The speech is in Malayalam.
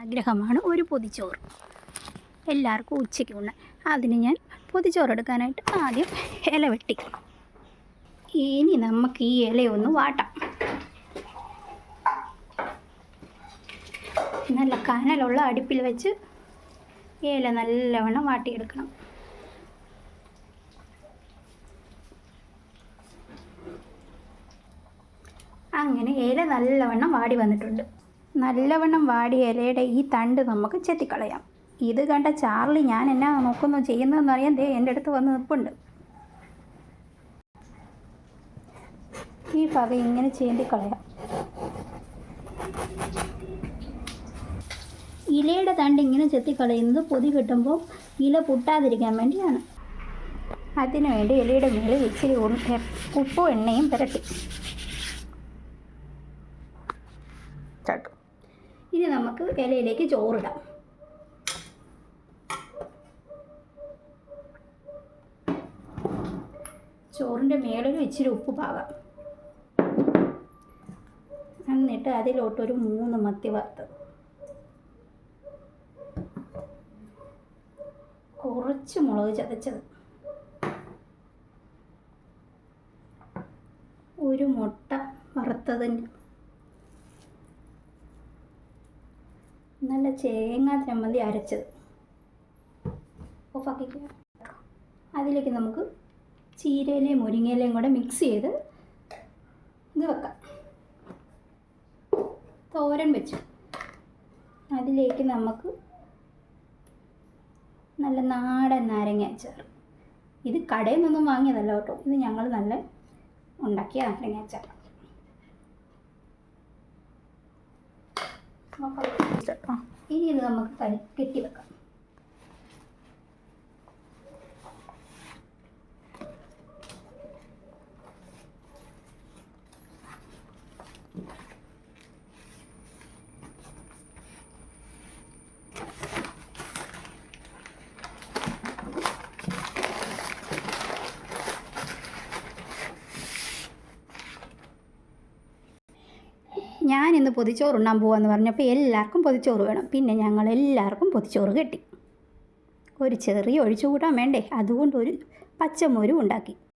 ആഗ്രഹമാണ് ഒരു പൊതിച്ചോറ്. എല്ലാവർക്കും ഉച്ചയ്ക്ക് ഉണ്ണാൻ. അതിന് ഞാൻ പൊതിച്ചോറ് എടുക്കാനായിട്ട് ആദ്യം ഇല വെട്ടി. ഇനി നമുക്ക് ഈ ഇലയൊന്ന് വാട്ടാം. നല്ല കനലുള്ള അടുപ്പിൽ വെച്ച് ഇല നല്ലവണ്ണം വാട്ടിയെടുക്കണം. അങ്ങനെ ഇല നല്ലവണ്ണം വാടി വന്നിട്ടുണ്ട്. നല്ലവണ്ണം വാടിയ ഇലയുടെ ഈ തണ്ട് നമുക്ക് ചെത്തിക്കളയാം. ഇത് കണ്ട ചാർലി ഞാൻ എന്നാ നോക്കുന്നു ചെയ്യുന്നതെന്ന് അറിയാൻ എൻ്റെ അടുത്ത് വന്ന് നിൽപ്പുണ്ട്. ഈ ഭാഗം ഇങ്ങനെ ചേന്തിക്കളയാം. ഇലയുടെ തണ്ട് ഇങ്ങനെ ചെത്തിക്കളയുന്നത് പൊതി കിട്ടുമ്പോൾ ഇല പൊട്ടാതിരിക്കാൻ വേണ്ടിയാണ്. അതിനുവേണ്ടി ഇലയുടെ മേളിൽ ഇച്ചിരി ഉപ്പും എണ്ണയും പുരട്ടി. ഇനി നമുക്ക് ഇലയിലേക്ക് ചോറിടാം. ചോറിൻ്റെ മേളിൽ ഇച്ചിരി ഉപ്പ് പാകാം. എന്നിട്ട് അതിലോട്ടൊരു 3 മത്തി വറുത്തത്, കുറച്ച് മുളക് ചതച്ചത്, ഒരു മുട്ട വറുത്തതിൻ്റെ, നല്ല തേങ്ങാ ചമ്മന്തി അരച്ചത്. ഓഫാക്കിക്കുക. അതിലേക്ക് നമുക്ക് ചീരയിലയും മുരിങ്ങയിലയും കൂടെ മിക്സ് ചെയ്ത് ഇത് വെക്കാം. തോരൻ വെച്ചു. അതിലേക്ക് നമുക്ക് നല്ല നാടൻ നാരങ്ങ അച്ചാർ. ഇത് കടയിൽ നിന്നൊന്നും വാങ്ങിയതല്ല കേട്ടോ, ഇത് ഞങ്ങൾ നല്ല ഉണ്ടാക്കിയ നാരങ്ങ അച്ചാർ. ഇനി ഇത് നമുക്ക് കെട്ടി വെക്കാം. ഞാനിന്ന് പൊതിച്ചോറ് ഉണ്ണാൻ പോകാമെന്ന് പറഞ്ഞപ്പോൾ എല്ലാവർക്കും പൊതിച്ചോറ് വേണം. പിന്നെ ഞങ്ങളെല്ലാവർക്കും പൊതിച്ചോറ് കെട്ടി. ഒരു ചെറിയ ഒഴിച്ചുകൂട്ടാൻ വേണ്ടേ, അതുകൊണ്ടൊരു പച്ചമോരും ഉണ്ടാക്കി.